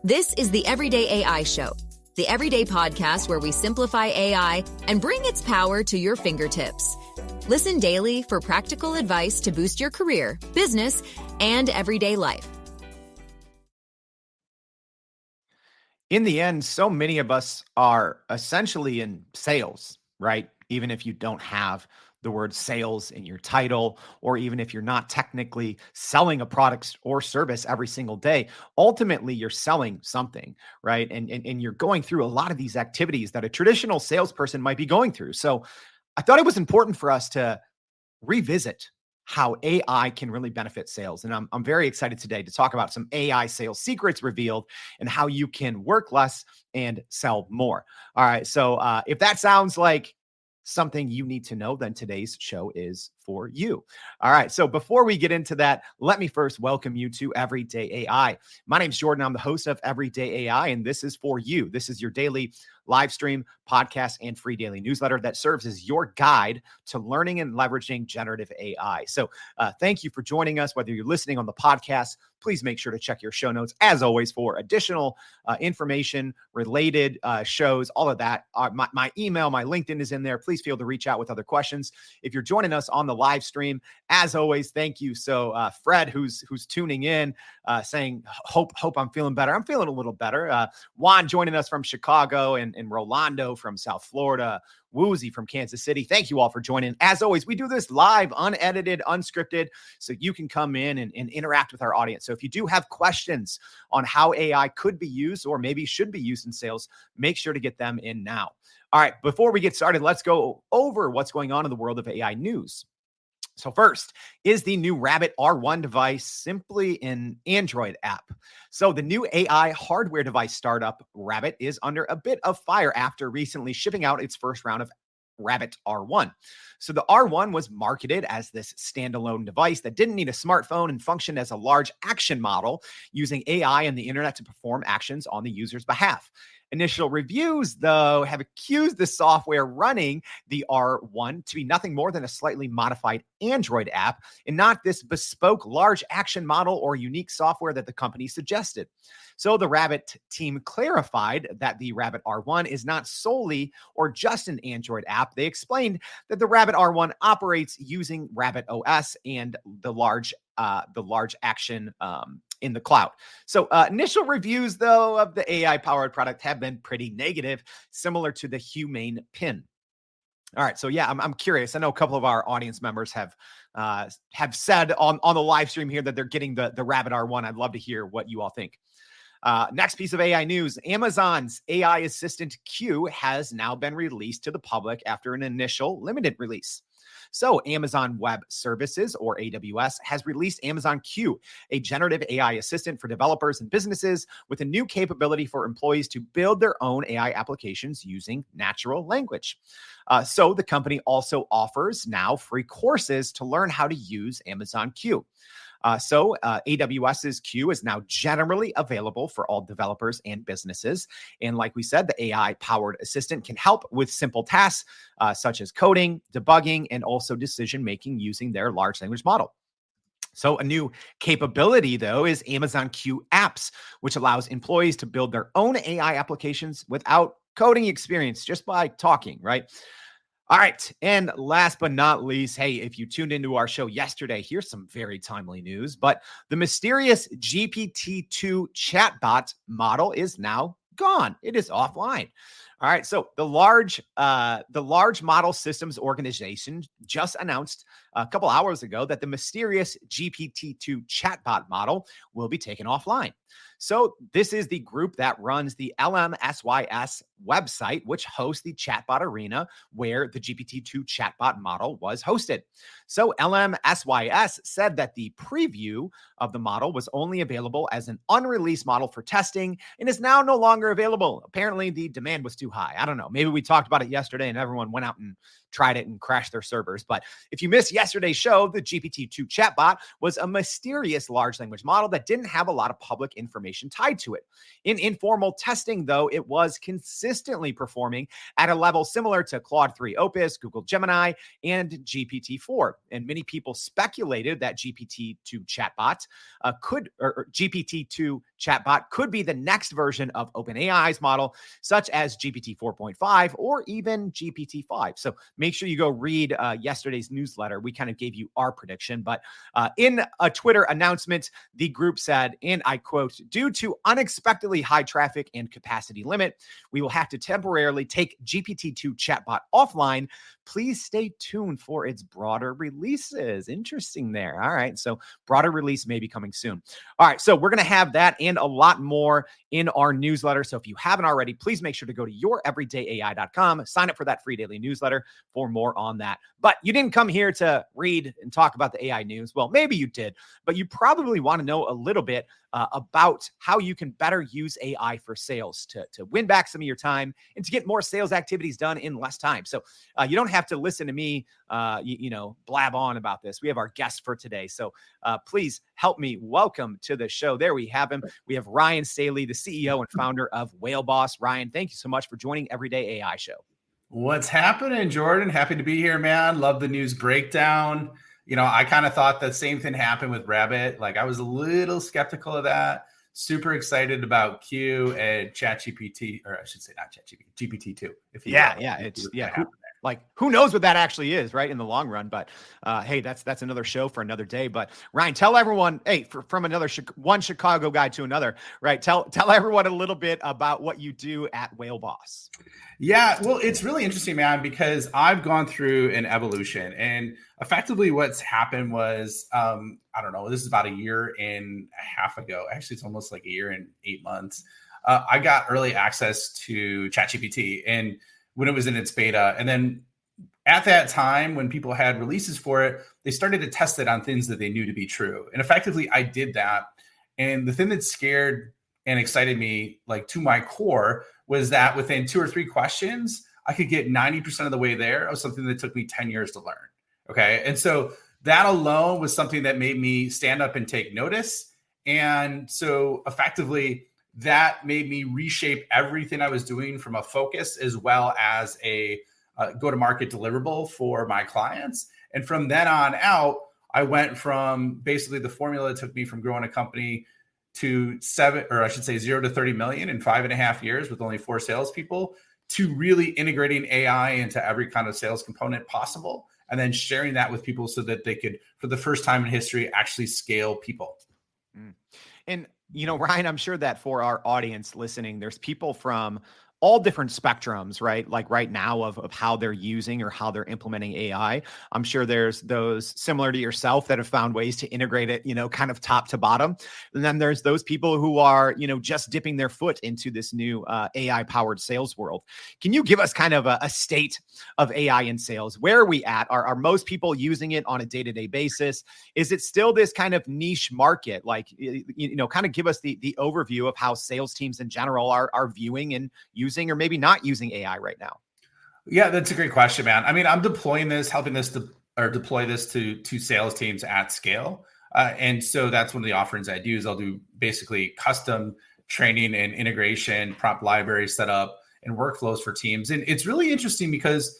This is the Everyday AI Show, the everyday podcast where we simplify AI and bring its power to your fingertips. Listen daily for practical advice to boost your career, business, and everyday life. In the end, so many of us are essentially in sales, right? Even if you don't have the word sales in your title, or even if you're not technically selling a product or service every single day, ultimately you're selling something, right? And you're going through a lot of these activities that a traditional salesperson might be going through. So I thought it was important for us to revisit how AI can really benefit sales. And I'm very excited today to talk about some AI sales secrets revealed and how you can work less and sell more. All right. So if that sounds like something you need to know, then today's show is for you. All right. So before we get into that, let me first welcome you to Everyday AI. My name's Jordan. I'm the host of Everyday AI, and this is for you. This is your daily live stream, podcast, and free daily newsletter that serves as your guide to learning and leveraging generative AI. So thank you for joining us. Whether you're listening on the podcast, please make sure to check your show notes, as always, for additional information, related shows, all of that. My email, my LinkedIn is in there. Please feel to reach out with other questions. If you're joining us on the live stream, as always, thank you. So Fred, who's tuning in, saying, hope I'm feeling better. I'm feeling a little better. Juan joining us from Chicago, and Rolando from South Florida, Woozy from Kansas City. Thank you all for joining. As always, we do this live, unedited, unscripted, so you can come in and interact with our audience. So if you do have questions on how AI could be used or maybe should be used in sales, make sure to get them in now. All right, before we get started, let's go over what's going on in the world of AI news. So first is the new Rabbit R1 device, simply an Android app. So the new AI hardware device startup Rabbit is under a bit of fire after recently shipping out its first round of Rabbit R1. So the R1 was marketed as this standalone device that didn't need a smartphone and functioned as a large action model using AI and the internet to perform actions on the user's behalf. Initial reviews, though, have accused the software running the R1 to be nothing more than a slightly modified Android app and not this bespoke large action model or unique software that the company suggested. So the Rabbit team clarified that the Rabbit R1 is not solely or just an Android app. They explained that the Rabbit R1 operates using Rabbit OS and the large action in the cloud. So initial reviews, though, of the AI-powered product have been pretty negative, similar to the Humane Pin. All right, so yeah, I'm curious. I know a couple of our audience members have said on the live stream here that they're getting the Rabbit R1. I'd love to hear what you all think. Next piece of AI news, Amazon's AI assistant Q has now been released to the public after an initial limited release. So Amazon Web Services, or AWS, has released Amazon Q, a generative AI assistant for developers and businesses with a new capability for employees to build their own AI applications using natural language. So the company also offers now free courses to learn how to use Amazon Q. So AWS's Q is now generally available for all developers and businesses. And like we said, the AI-powered assistant can help with simple tasks such as coding, debugging, and also decision-making using their large language model. So a new capability, though, is Amazon Q Apps, which allows employees to build their own AI applications without coding experience, just by talking, right? All right. And last but not least, hey, if you tuned into our show yesterday, here's some very timely news. But the mysterious GPT-2 chatbot model is now gone. It is offline. All right. So the large model systems organization just announced a couple hours ago that the mysterious GPT-2 chatbot model will be taken offline. So this is the group that runs the LMSYS website, which hosts the chatbot arena where the GPT-2 chatbot model was hosted. So LMSYS said that the preview of the model was only available as an unreleased model for testing and is now no longer available. Apparently, the demand was too too high. I don't know. Maybe we talked about it yesterday and everyone went out and tried it and crashed their servers. But if you missed yesterday's show, the GPT-2 chatbot was a mysterious large language model that didn't have a lot of public information tied to it. In informal testing, though, it was consistently performing at a level similar to Claude 3 Opus, Google Gemini, and GPT-4. And many people speculated that GPT-2 chatbot could be the next version of OpenAI's model, such as GPT 4.5 or even GPT 5. So make sure you go read yesterday's newsletter. We kind of gave you our prediction, but in a Twitter announcement, the group said, and I quote, "Due to unexpectedly high traffic and capacity limit, we will have to temporarily take GPT-2 chatbot offline. Please stay tuned for its broader releases." Interesting there. All right. So broader release may be coming soon. All right. So we're going to have that and a lot more in our newsletter. So if you haven't already, please make sure to go to youreverydayai.com, sign up for that free daily newsletter for more on that. But you didn't come here to read and talk about the AI news. Well, maybe you did, but you probably want to know a little bit about how you can better use AI for sales to win back some of your time and to get more sales activities done in less time. So you don't have to listen to me, blab on about this. We have our guest for today. So please help me welcome to the show. There we have him. We have Ryan Staley, the CEO and founder of Whale Boss. Ryan, thank you so much for joining Everyday AI Show. What's happening, Jordan? Happy to be here, man. Love the news breakdown. I kind of thought the same thing happened with Rabbit. Like, I was a little skeptical of that. Super excited about Q and ChatGPT, or I should say not ChatGPT, GPT-2. Who knows what that actually is, right, in the long run? But hey, that's another show for another day. But Ryan, tell everyone, from another one Chicago guy to another, right? Tell everyone a little bit about what you do at Whale Boss. Yeah, well, it's really interesting, man, because I've gone through an evolution, and effectively what's happened was, I don't know, this is about a year and a half ago. Actually, it's almost like a year and 8 months. I got early access to ChatGPT, and when it was in its beta, and then at that time, when people had releases for it, they started to test it on things that they knew to be true. And effectively, I did that. And the thing that scared and excited me, like, to my core, was that within 2 or 3 questions, I could get 90% of the way there of something that took me 10 years to learn. Okay. And so that alone was something that made me stand up and take notice. And so effectively, that made me reshape everything I was doing from a focus as well as a go-to-market deliverable for my clients. And from then on out, I went from basically the formula that took me from growing a company to 0 to 30 million in 5.5 years with only 4 salespeople, to really integrating AI into every kind of sales component possible, and then sharing that with people so that they could, for the first time in history, actually scale people. And, Ryan, I'm sure that for our audience listening, there's people from all different spectrums, right? Like right now of how they're using or how they're implementing AI. I'm sure there's those similar to yourself that have found ways to integrate it, kind of top to bottom. And then there's those people who are, just dipping their foot into this new AI powered sales world. Can you give us kind of a state of AI in sales? Where are we at? Are most people using it on a day-to-day basis? Is it still this kind of niche market? Like, kind of give us the overview of how sales teams in general are viewing and using or maybe not using AI right now. Yeah, that's a great question, man. I mean, I'm helping deploy this to sales teams at scale. And so that's one of the offerings I do is I'll do basically custom training and integration, prompt library setup, and workflows for teams. And it's really interesting because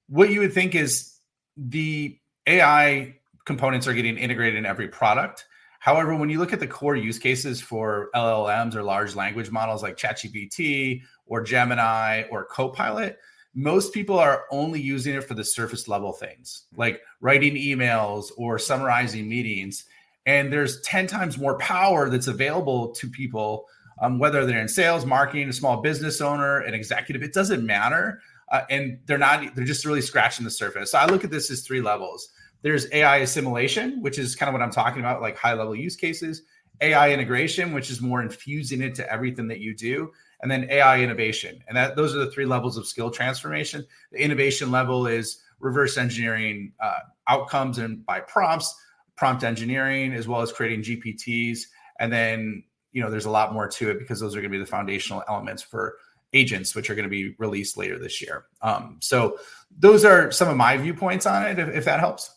what you would think is the AI components are getting integrated in every product. However, when you look at the core use cases for LLMs or large language models like ChatGPT or Gemini or Copilot, most people are only using it for the surface level things like writing emails or summarizing meetings. And there's 10 times more power that's available to people, whether they're in sales, marketing, a small business owner, an executive, it doesn't matter. And they're just really scratching the surface. So I look at this as 3 levels. There's AI assimilation, which is kind of what I'm talking about, like high level use cases, AI integration, which is more infusing it to everything that you do, and then AI innovation. And those are the 3 levels of skill transformation. The innovation level is reverse engineering outcomes and by prompts, prompt engineering, as well as creating GPTs. And then, there's a lot more to it because those are going to be the foundational elements for agents, which are going to be released later this year. So those are some of my viewpoints on it, if that helps.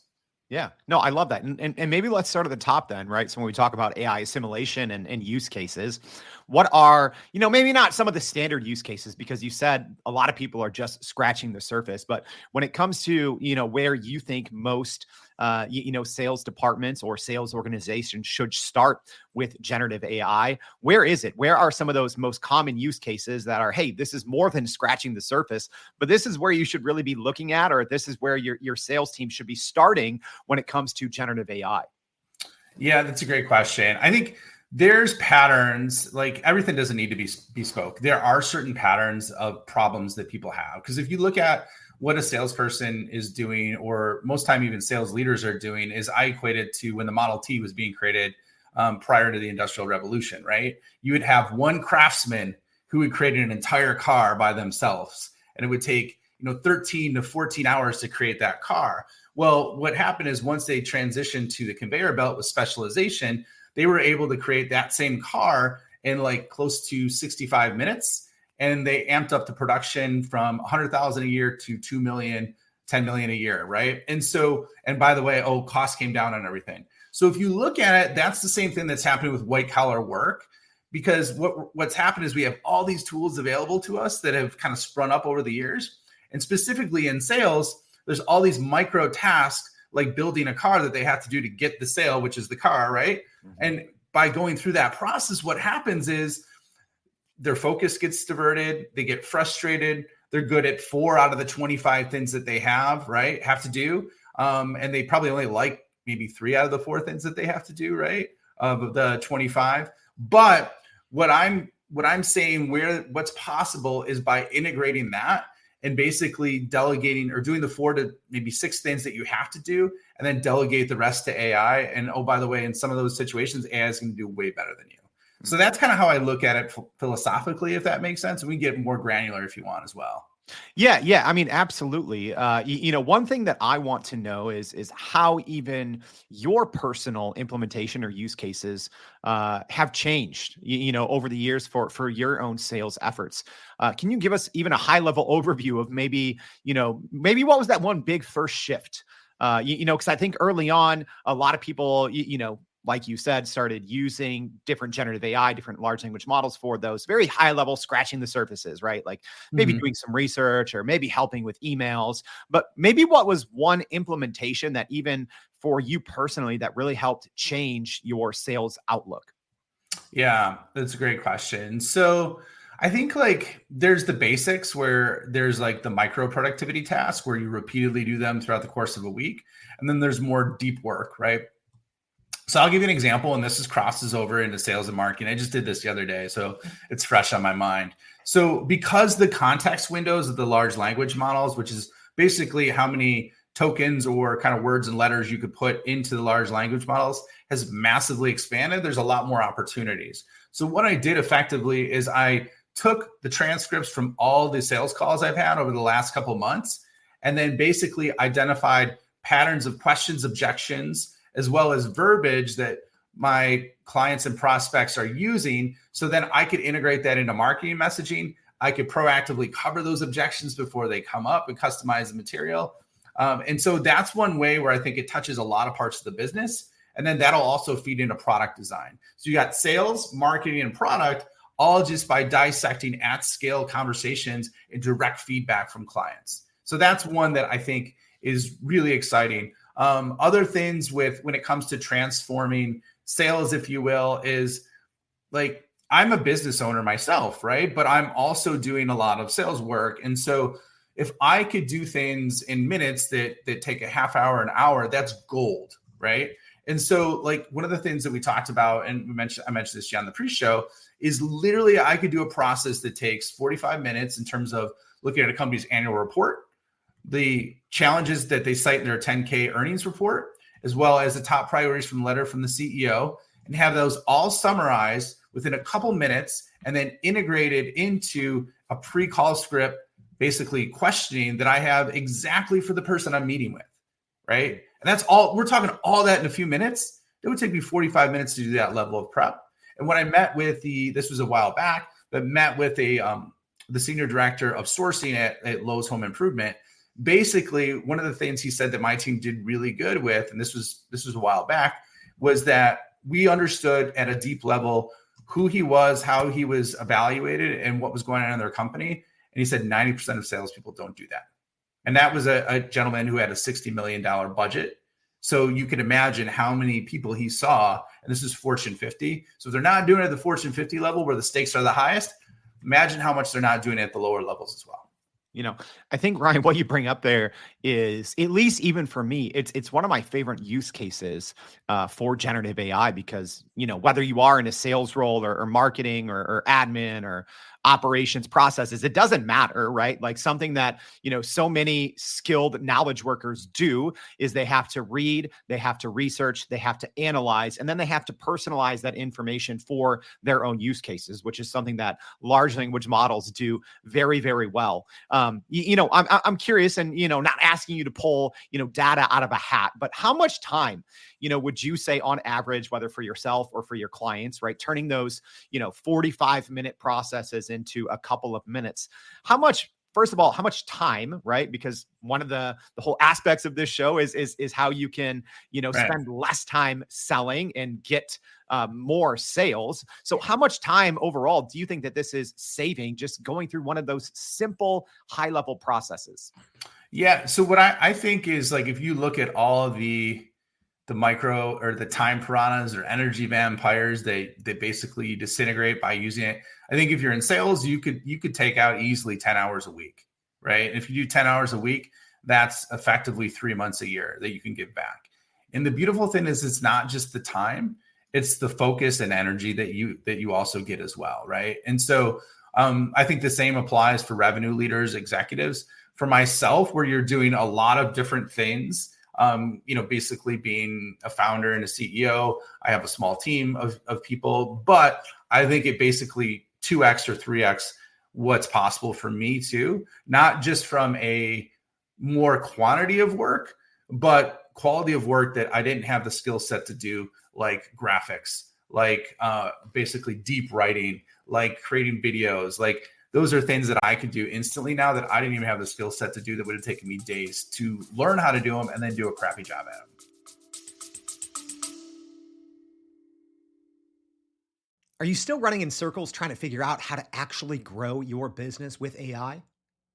Yeah, no, I love that. And maybe let's start at the top then, right? So when we talk about AI assimilation and use cases, what are, maybe not some of the standard use cases, because you said a lot of people are just scratching the surface, but when it comes to, where you think most, sales departments or sales organizations should start with generative AI, where is it? Where are some of those most common use cases that are, hey, this is more than scratching the surface, but this is where you should really be looking at, or this is where your sales team should be starting when it comes to generative AI? Yeah, that's a great question. I think there's patterns, like everything doesn't need to be bespoke. There are certain patterns of problems that people have. Because if you look at what a salesperson is doing, or most time even sales leaders are doing, is I equate it to when the Model T was being created prior to the Industrial Revolution, right? You would have one craftsman who would create an entire car by themselves, and it would take 13 to 14 hours to create that car. Well, what happened is once they transitioned to the conveyor belt with specialization, they were able to create that same car in like close to 65 minutes. And they amped up the production from 100,000 a year to 2 million, 10 million a year, right? And by the way, costs came down on everything. So if you look at it, that's the same thing that's happening with white collar work, because what's happened is we have all these tools available to us that have kind of sprung up over the years. And specifically in sales, there's all these micro tasks like building a car that they have to do to get the sale, which is the car, right? Mm-hmm. And by going through that process, what happens is their focus gets diverted. They get frustrated. They're good at 4 out of the 25 things that they have to do. And they probably only like maybe 3 out of the 4 things that they have to do, right? Of the 25. But what I'm saying, what's possible is by integrating that and basically delegating or doing the 4 to maybe 6 things that you have to do, and then delegate the rest to AI. And by the way, in some of those situations, AI is going to do way better than you. So that's kind of how I look at it philosophically, if that makes sense. And we can get more granular if you want as well. Yeah. I mean, absolutely. One thing that I want to know is how even your personal implementation or use cases have changed, over the years for your own sales efforts. Can you give us even a high level overview of maybe what was that one big first shift? Because I think early on, a lot of people, like you said, started using different generative AI, different large language models for those very high level scratching the surfaces, right? Like maybe doing some research or maybe helping with emails. But maybe what was one implementation that even for you personally that really helped change your sales outlook? Yeah, that's a great question. So I think like there's the basics where there's like the micro productivity tasks where you repeatedly do them throughout the course of a week. And then there's more deep work, right? So I'll give you an example, and this crosses over into sales and marketing. I just did this the other day, so it's fresh on my mind. So because the context windows of the large language models, which is basically how many tokens or kind of words and letters you could put into the large language models, has massively expanded, there's a lot more opportunities. So what I did effectively is I took the transcripts from all the sales calls I've had over the last couple of months, and then basically identified patterns of questions, objections, as well as verbiage that my clients and prospects are using. So then I could integrate that into marketing messaging. I could proactively cover those objections before they come up and customize the material. And so that's one way where I think it touches a lot of parts of the business. And then that'll also feed into product design. So you got sales, marketing, and product, all just by dissecting at scale conversations and direct feedback from clients. So that's one that I think is really exciting. Other things when it comes to transforming sales, if you will, is like, I'm a business owner myself, right? But I'm also doing a lot of sales work. And so if I could do things in minutes that take a half hour, an hour, that's gold, right? And so like one of the things that we talked about, and I mentioned this on the pre-show, is literally I could do a process that takes 45 minutes in terms of looking at a company's annual report, the challenges that they cite in their 10K earnings report, as well as the top priorities from the letter from the CEO, and have those all summarized within a couple minutes and then integrated into a pre-call script, basically questioning that I have exactly for the person I'm meeting with, right? And that's all, we're talking all that in a few minutes. It would take me 45 minutes to do that level of prep. And when I met with this was a while back, but met with a the senior director of sourcing at Lowe's Home Improvement. Basically, one of the things he said that my team did really good with, and this was a while back, was that we understood at a deep level who he was, how he was evaluated, and what was going on in their company. And he said 90% of salespeople don't do that. And that was a gentleman who had a $60 million budget. So you can imagine how many people he saw, and this is Fortune 50. So if they're not doing it at the Fortune 50 level where the stakes are the highest, imagine how much they're not doing it at the lower levels as well. I think, Ryan, what you bring up there is, at least even for me, it's one of my favorite use cases for generative AI, because, whether you are in a sales role or marketing or admin or operations processes, it doesn't matter, right? Like something that, so many skilled knowledge workers do is they have to read, they have to research, they have to analyze, and then they have to personalize that information for their own use cases, which is something that large language models do very, very well. I'm curious, and, not asking you to pull, data out of a hat, but how much time, would you say on average, whether for yourself or for your clients, right, turning those, 45-minute processes into a couple of minutes, first of all, how much time, right? Because one of the whole aspects of this show is how you can, Right. spend less time selling and get more sales. So how much time overall do you think that this is saving, just going through one of those simple high level processes? Yeah. So what I think is, like, if you look at all of the micro or the time piranhas or energy vampires, they basically disintegrate by using it. I think if you're in sales, you could take out easily 10 hours a week, right? If you do 10 hours a week, that's effectively 3 months a year that you can give back. And the beautiful thing is, it's not just the time, it's the focus and energy that you also get as well, right? And so I think the same applies for revenue leaders, executives. For myself, where you're doing a lot of different things, basically being a founder and a CEO, I have a small team of people, but I think it basically 2x or 3x what's possible for me too, not just from a more quantity of work, but quality of work that I didn't have the skill set to do, like graphics, like basically deep writing, like creating videos, like those are things that I could do instantly now that I didn't even have the skill set to do, that would have taken me days to learn how to do them and then do a crappy job at them. Are you still running in circles trying to figure out how to actually grow your business with AI?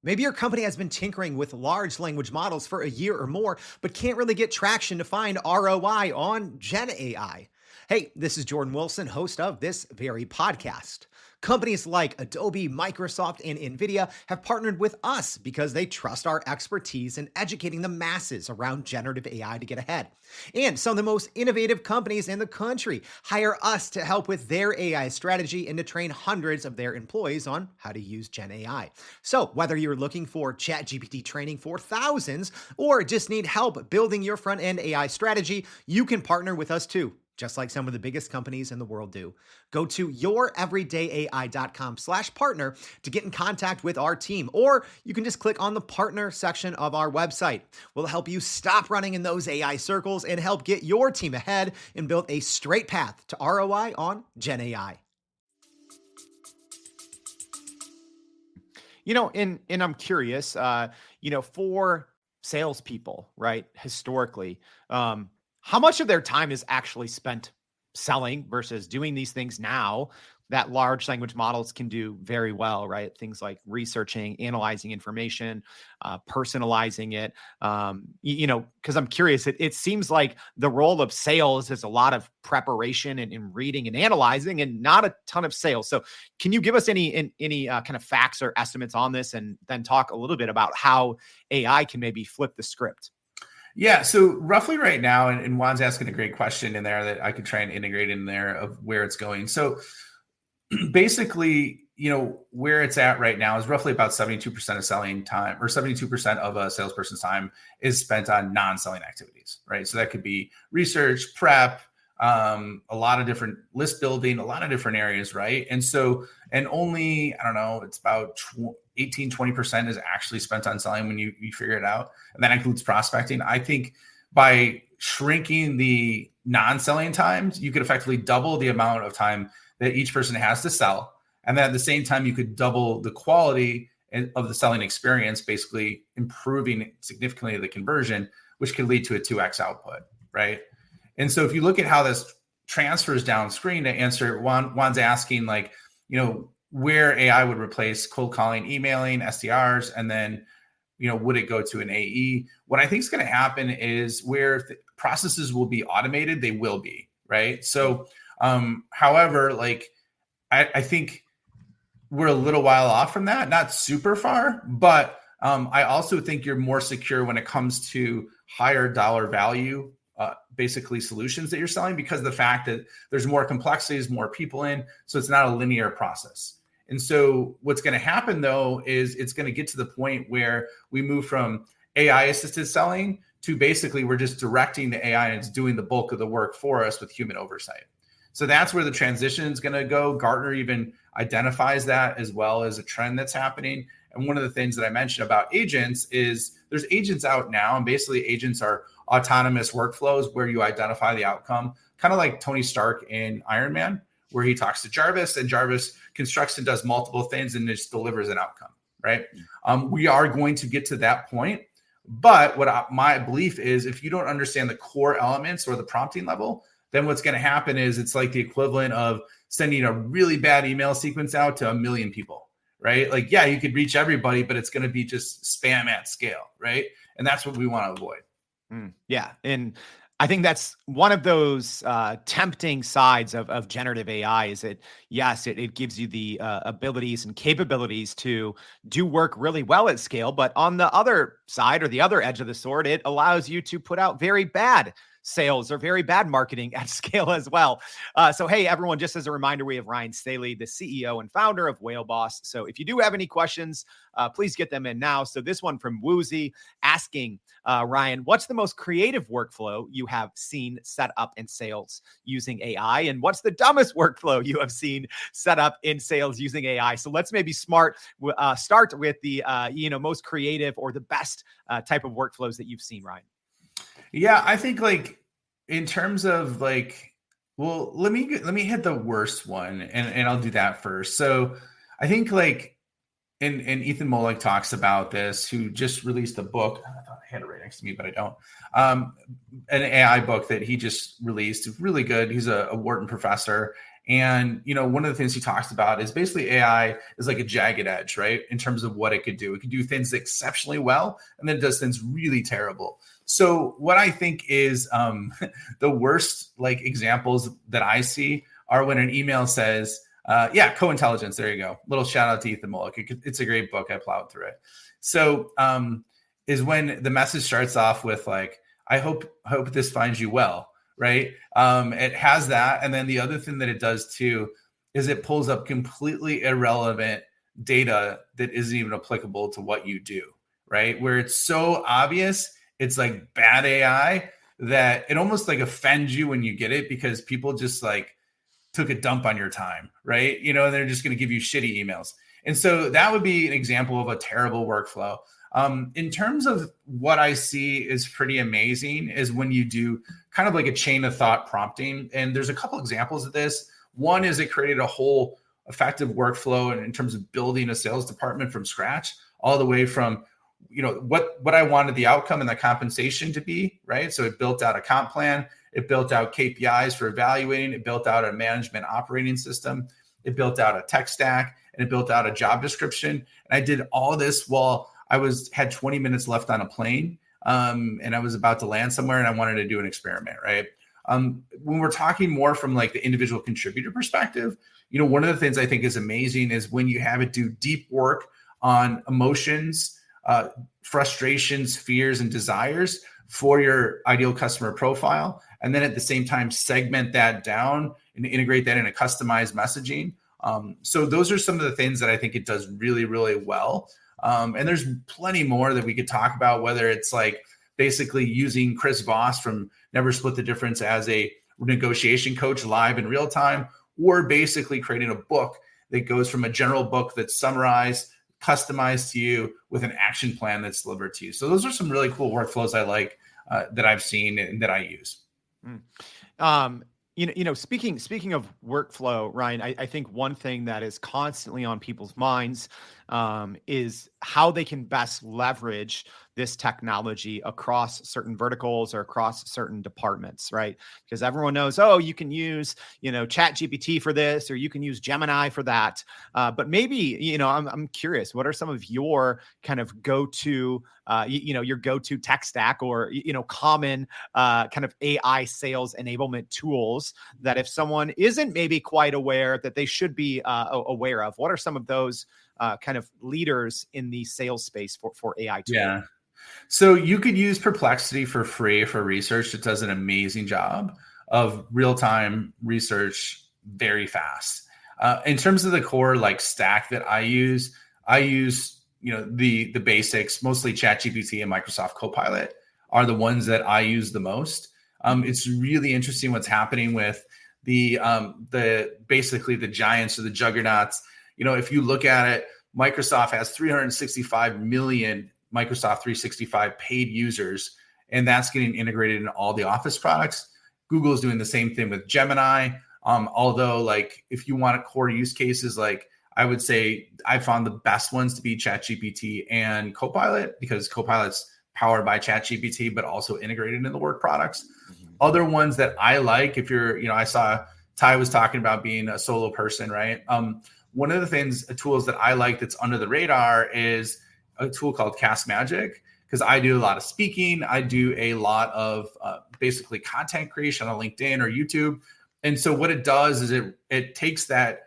Maybe your company has been tinkering with large language models for a year or more, but can't really get traction to find ROI on Gen AI. Hey, this is Jordan Wilson, host of this very podcast. Companies like Adobe, Microsoft, and NVIDIA have partnered with us because they trust our expertise in educating the masses around generative AI to get ahead. And some of the most innovative companies in the country hire us to help with their AI strategy and to train hundreds of their employees on how to use Gen AI. So whether you're looking for ChatGPT training for thousands or just need help building your front-end AI strategy, you can partner with us too, just like some of the biggest companies in the world do. Go to youreverydayai.com/partner to get in contact with our team, or you can just click on the partner section of our website. We'll help you stop running in those AI circles and help get your team ahead and build a straight path to ROI on Gen AI. And I'm curious, for salespeople, right, historically, how much of their time is actually spent selling versus doing these things now that large language models can do very well, right? Things like researching, analyzing information, personalizing it. Because I'm curious, it seems like the role of sales is a lot of preparation and reading and analyzing, and not a ton of sales. So can you give us any kind of facts or estimates on this, and then talk a little bit about how AI can maybe flip the script? Yeah. So roughly right now, and Juan's asking a great question in there that I could try and integrate in there of where it's going. So basically, where it's at right now is roughly about 72% of selling time, or 72% of a salesperson's time is spent on non-selling activities, right? So that could be research, prep, a lot of different list building, a lot of different areas, right? And so, and only, I don't know, it's about 18, 20% is actually spent on selling when you figure it out. And that includes prospecting. I think by shrinking the non-selling times, you could effectively double the amount of time that each person has to sell. And then at the same time, you could double the quality of the selling experience, basically improving significantly the conversion, which could lead to a 2x output, right? And so if you look at how this transfers down screen to answer, Juan's asking like, where AI would replace cold calling, emailing, SDRs, and then, would it go to an AE? What I think is going to happen is where processes will be automated, they will be, right? So, however, like, I think we're a little while off from that, not super far, but I also think you're more secure when it comes to higher dollar value, basically solutions that you're selling, because of the fact that there's more complexities, more people in, so it's not a linear process. And so what's going to happen though is it's going to get to the point where we move from AI assisted selling to basically we're just directing the AI and it's doing the bulk of the work for us with human oversight. So that's where the transition is going to go. Gartner even identifies that as well as a trend that's happening. And one of the things that I mentioned about agents is there's agents out now, and basically agents are autonomous workflows where you identify the outcome, kind of like Tony Stark in Iron Man, where he talks to Jarvis and Jarvis constructs and does multiple things and just delivers an outcome, right? We are going to get to that point. But my belief is if you don't understand the core elements or the prompting level, then what's going to happen is it's like the equivalent of sending a really bad email sequence out to 1 million people, right? Like, yeah, you could reach everybody, but it's going to be just spam at scale, right? And that's what we want to avoid. Yeah. And I think that's one of those tempting sides of generative AI is that, yes, it gives you the abilities and capabilities to do work really well at scale. But on the other side or the other edge of the sword, it allows you to put out very bad sales or very bad marketing at scale as well. So, hey, everyone, just as a reminder, we have Ryan Staley, the CEO and founder of Whale Boss. So if you do have any questions, please get them in now. So this one from Woozy asking, Ryan, what's the most creative workflow you have seen set up in sales using AI? And what's the dumbest workflow you have seen set up in sales using AI? So let's maybe start with the most creative or the best type of workflows that you've seen, Ryan. Yeah, I think like in terms of like, well, let me hit the worst one and I'll do that first. So I think like, and Ethan Mollick talks about this, who just released a book. I thought I had it right next to me, but I don't. An AI book that he just released. It's really good. He's a Wharton professor. And, one of the things he talks about is basically AI is like a jagged edge, right? In terms of what it could do. It could do things exceptionally well, and then it does things really terrible. So what I think is the worst like examples that I see are when an email says, co-intelligence, there you go. Little shout out to Ethan Mollick. It's a great book. I plowed through it. So is when the message starts off with like, I hope this finds you well. Right. It has that. And then the other thing that it does too, is it pulls up completely irrelevant data that isn't even applicable to what you do. Right. Where it's so obvious, it's like bad AI that it almost like offends you when you get it because people just like took a dump on your time. Right. And they're just going to give you shitty emails. And so that would be an example of a terrible workflow. In terms of what I see is pretty amazing is when you do kind of like a chain of thought prompting. And there's a couple examples of this. One is it created a whole effective workflow in terms of building a sales department from scratch, all the way from, what I wanted the outcome and the compensation to be, right? So it built out a comp plan. It built out KPIs for evaluating. It built out a management operating system. It built out a tech stack, and it built out a job description. And I did all this while I had 20 minutes left on a plane, and I was about to land somewhere, and I wanted to do an experiment, right? When we're talking more from like the individual contributor perspective, one of the things I think is amazing is when you have it do deep work on emotions, frustrations, fears, and desires for your ideal customer profile, and then at the same time segment that down and integrate that in a customized messaging. So those are some of the things that I think it does really, really well. And there's plenty more that we could talk about, whether it's like basically using Chris Voss from Never Split the Difference as a negotiation coach live in real time, or basically creating a book that goes from a general book that's summarized, customized to you with an action plan that's delivered to you. So those are some really cool workflows I like that I've seen and that I use. Speaking of workflow, Ryan, I think one thing that is constantly on people's minds is how they can best leverage this technology across certain verticals or across certain departments, right? Because everyone knows, oh, you can use, Chat GPT for this, or you can use Gemini for that. But maybe, I'm curious, what are some of your kind of go-to, your go-to tech stack or, common kind of AI sales enablement tools that if someone isn't maybe quite aware that they should be aware of? What are some of those kind of leaders in the sales space for AI tools? Yeah. So you could use Perplexity for free for research. It does an amazing job of real-time research very fast. In terms of the core stack that I use the basics, mostly ChatGPT and Microsoft Copilot are the ones that I use the most. It's really interesting what's happening with the basically the giants or the juggernauts. If you look at it, Microsoft has 365 million Microsoft 365 paid users, and that's getting integrated in all the Office products. Google is doing the same thing with Gemini. Although, if you want core use cases, I would say I found the best ones to be ChatGPT and Copilot, because Copilot's powered by ChatGPT, but also integrated in the work products. Mm-hmm. Other ones that I like, if you're, I saw Ty was talking about being a solo person, right? One of the tools that I like that's under the radar is a tool called Cast Magic, because I do a lot of speaking. I do a lot of basically content creation on LinkedIn or YouTube. And so what it does is it takes that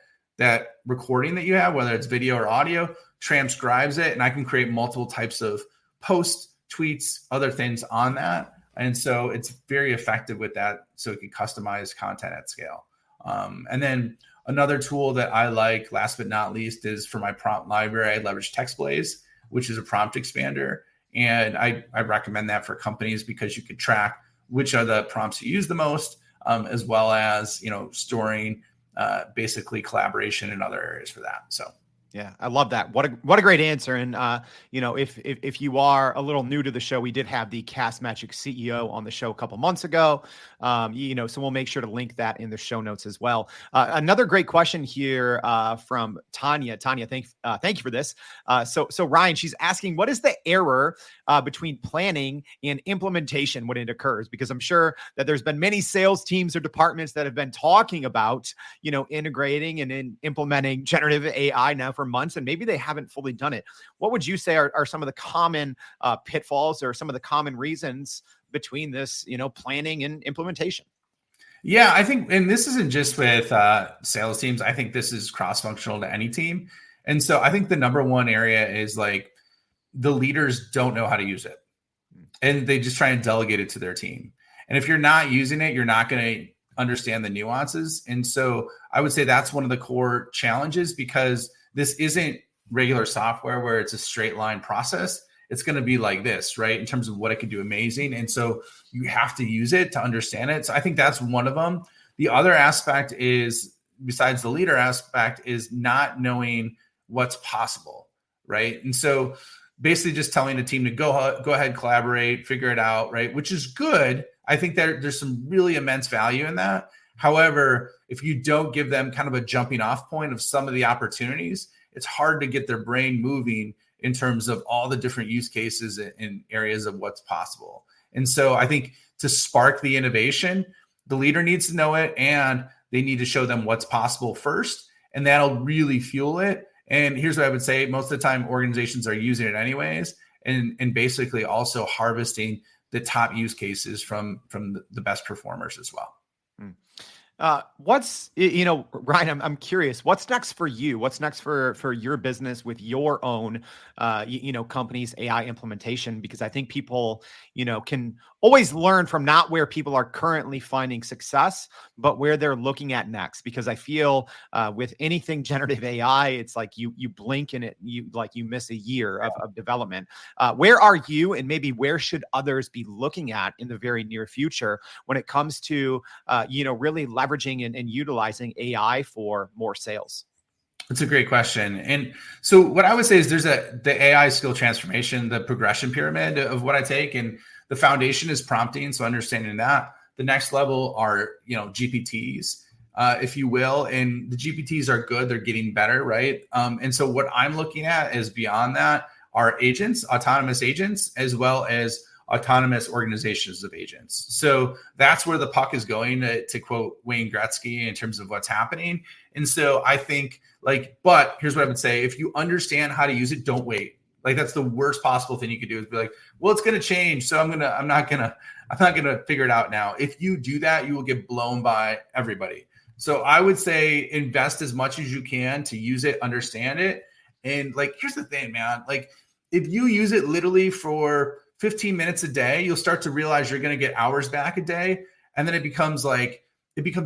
recording that you have, whether it's video or audio, transcribes it, and I can create multiple types of posts, tweets, other things on that. And so it's very effective with that. So it can customize content at scale. And then another tool that I like, last but not least, is for my prompt library. I leverage TextBlaze, which is a prompt expander. And I recommend that for companies because you can track which are the prompts you use the most, as well as, storing basically collaboration in other areas for that. So. Yeah, I love that. What a great answer. And if you are a little new to the show, we did have the Cast Magic CEO on the show a couple months ago. So we'll make sure to link that in the show notes as well. Another great question here from Tanya. Tanya, thank you for this. So Ryan, she's asking, what is the error between planning and implementation when it occurs? Because I'm sure that there's been many sales teams or departments that have been talking about, integrating and implementing generative AI now for months, and maybe they haven't fully done it. What would you say are some of the common pitfalls or some of the common reasons between this, planning and implementation? Yeah, I think, and this isn't just with sales teams. I think this is cross-functional to any team. And so I think the number one area is the leaders don't know how to use it, and they just try and delegate it to their team. And if you're not using it, you're not going to understand the nuances. And so I would say that's one of the core challenges, because this isn't regular software where it's a straight line process. It's going to be like this, right? In terms of what it can do amazing. And so you have to use it to understand it. So I think that's one of them. The other aspect is, besides the leader aspect, is not knowing what's possible, right? And so basically just telling the team to go ahead, collaborate, figure it out, right? Which is good. I think there's some really immense value in that. However, if you don't give them kind of a jumping off point of some of the opportunities, it's hard to get their brain moving in terms of all the different use cases and areas of what's possible. And so I think to spark the innovation, the leader needs to know it, and they need to show them what's possible first, and that'll really fuel it. And here's what I would say. Most of the time, organizations are using it anyways, and basically also harvesting the top use cases from the best performers as well. Ryan, I'm curious, what's next for you? What's next for your business with your own, company's AI implementation? Because I think people, can always learn from not where people are currently finding success, but where they're looking at next. Because I feel with anything generative AI, it's like you blink and you miss a year of development. Where are you, and maybe where should others be looking at in the very near future when it comes to, really leveraging and utilizing AI for more sales? That's a great question. And so what I would say is there's the AI skill transformation, the progression pyramid of what I take, and the foundation is prompting. So understanding that. The next level are, GPTs, if you will. And the GPTs are good. They're getting better, right? And so what I'm looking at is beyond that are agents, autonomous agents, as well as autonomous organizations of agents. So that's where the puck is going, to quote Wayne Gretzky, in terms of what's happening. And so I think but here's what I would say. If you understand how to use it, don't wait. That's the worst possible thing you could do, is be like, well, it's going to change, so I'm not going to figure it out now. If you do that, you will get blown by everybody. So I would say invest as much as you can to use it, understand it. And here's the thing, man, if you use it literally for 15 minutes a day, you'll start to realize you're going to get hours back a day. And then it becomes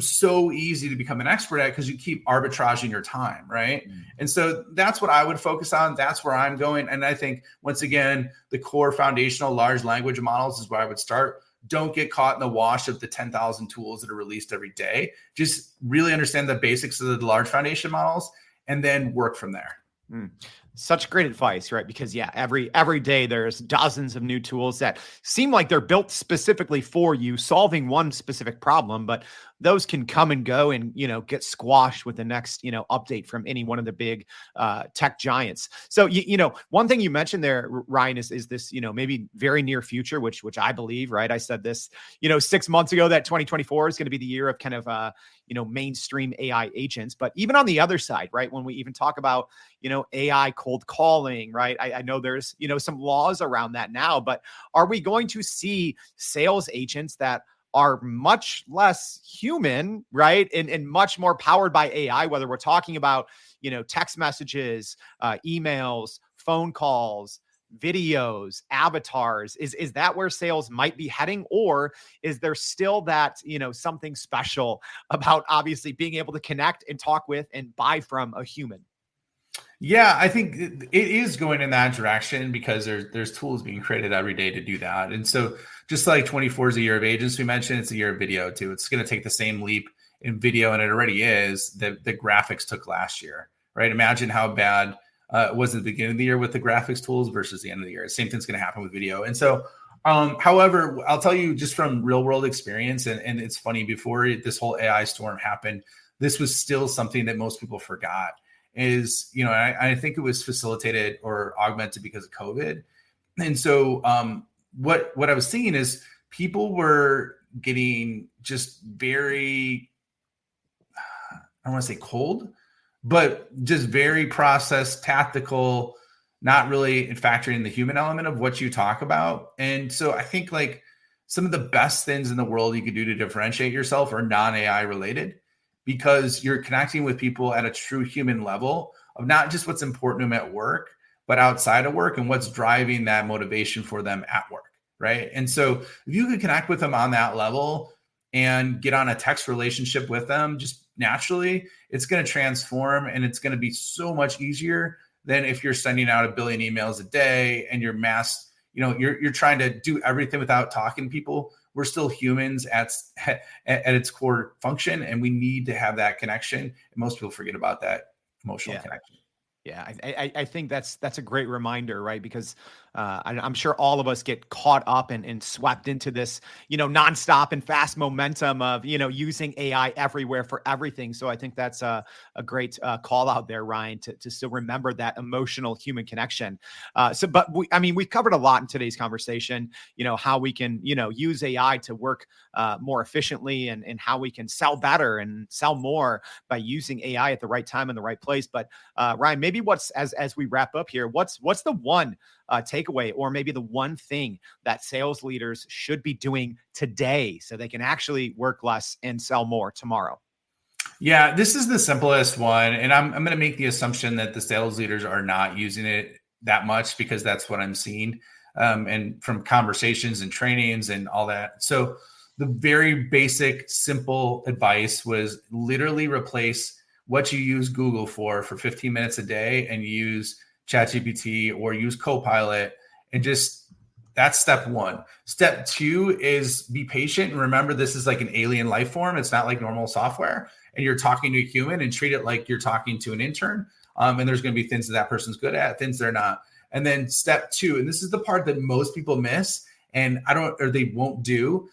so easy to become an expert at, because you keep arbitraging your time, right? Mm. And so that's what I would focus on. That's where I'm going. And I think, once again, the core foundational large language models is where I would start. Don't get caught in the wash of the 10,000 tools that are released every day. Just really understand the basics of the large foundation models and then work from there. Mm. Such great advice, right? Because every day there's dozens of new tools that seem like they're built specifically for you, solving one specific problem, but those can come and go and, get squashed with the next, update from any one of the big tech giants. So, one thing you mentioned there, Ryan, is this, maybe very near future, which I believe, right? I said this, 6 months ago, that 2024 is going to be the year of kind of, mainstream AI agents. But even on the other side, right, when we even talk about, AI cold calling, right? I know there's, some laws around that now, but are we going to see sales agents that are much less human, right? And much more powered by AI, whether we're talking about, text messages, emails, phone calls, videos, avatars? Is that where sales might be heading? Or is there still that, something special about obviously being able to connect and talk with and buy from a human? Yeah, I think it is going in that direction, because there's tools being created every day to do that. And so just like 24 is a year of agents, we mentioned, it's a year of video too. It's going to take the same leap in video, and it already is, that the graphics took last year, right? Imagine how bad it was at the beginning of the year with the graphics tools versus the end of the year. Same thing's going to happen with video. And so, however, I'll tell you just from real world experience, and it's funny, before this whole AI storm happened, this was still something that most people forgot. Is, I think it was facilitated or augmented because of COVID. And so what I was seeing is people were getting just very, I don't want to say cold, but just very processed, tactical, not really factoring the human element of what you talk about. And so I think some of the best things in the world you could do to differentiate yourself are non-AI related, because you're connecting with people at a true human level of not just what's important to them at work, but outside of work, and what's driving that motivation for them at work, right? And so if you could connect with them on that level and get on a text relationship with them, just naturally, it's going to transform, and it's going to be so much easier than if you're sending out 1 billion emails a day and you're you're trying to do everything without talking to people. We're still humans at its core function, and we need to have that connection. And most people forget about that emotional connection. Yeah, I think that's a great reminder, right? Because I'm sure all of us get caught up and swept into this, nonstop and fast momentum of, using AI everywhere for everything. So I think that's a great call out there, Ryan, to still remember that emotional human connection. But we've covered a lot in today's conversation, how we can, use AI to work more efficiently, and how we can sell better and sell more by using AI at the right time in the right place. But Ryan, maybe as we wrap up here, what's the one takeaway, or maybe the one thing that sales leaders should be doing today so they can actually work less and sell more tomorrow? Yeah, this is the simplest one. And I'm going to make the assumption that the sales leaders are not using it that much, because that's what I'm seeing, and from conversations and trainings and all that. So the very basic, simple advice was literally replace what you use Google for 15 minutes a day, and use ChatGPT or use Copilot, and just, that's step one. Step two is be patient, and remember, this is like an alien life form. It's not like normal software, and you're talking to a human, and treat it like you're talking to an intern. And there's going to be things that person's good at, things they're not. And then step two, and this is the part that most people miss, and they won't do,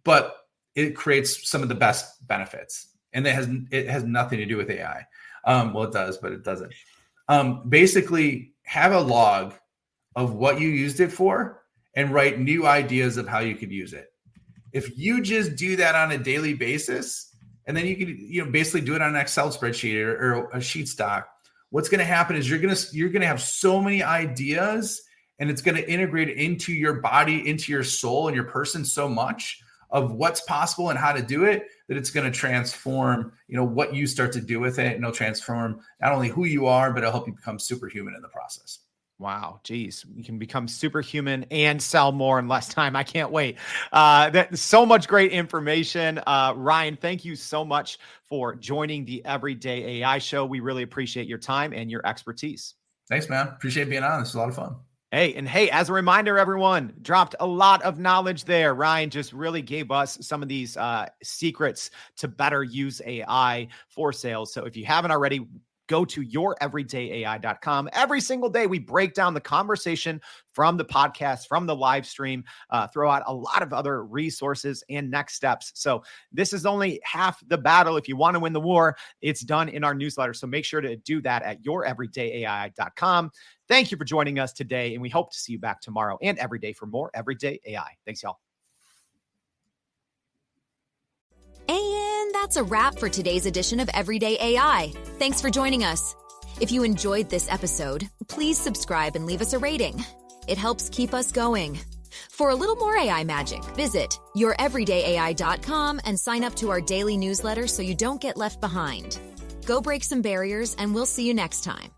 but it creates some of the best benefits. And it has nothing to do with AI. Well, it does, but it doesn't. Basically, have a log of what you used it for and write new ideas of how you could use it. If you just do that on a daily basis, and then you can, basically do it on an Excel spreadsheet or a sheet stock, what's going to happen is you're going to have so many ideas, and it's going to integrate into your body, into your soul and your person so much of what's possible and how to do it, that it's going to transform, what you start to do with it. And it'll transform not only who you are, but it'll help you become superhuman in the process. Wow. Geez, you can become superhuman and sell more in less time. I can't wait. That's so much great information. Ryan, thank you so much for joining the Everyday AI Show. We really appreciate your time and your expertise. Thanks, man. Appreciate being on. This was a lot of fun. Hey, as a reminder, everyone, dropped a lot of knowledge there. Ryan just really gave us some of these secrets to better use AI for sales. So if you haven't already, go to youreverydayai.com. Every single day, we break down the conversation from the podcast, from the live stream, throw out a lot of other resources and next steps. So this is only half the battle. If you want to win the war, it's done in our newsletter. So make sure to do that at youreverydayai.com. Thank you for joining us today, and we hope to see you back tomorrow and every day for more Everyday AI. Thanks, y'all. And that's a wrap for today's edition of Everyday AI. Thanks for joining us. If you enjoyed this episode, please subscribe and leave us a rating. It helps keep us going. For a little more AI magic, visit youreverydayai.com and sign up to our daily newsletter so you don't get left behind. Go break some barriers, and we'll see you next time.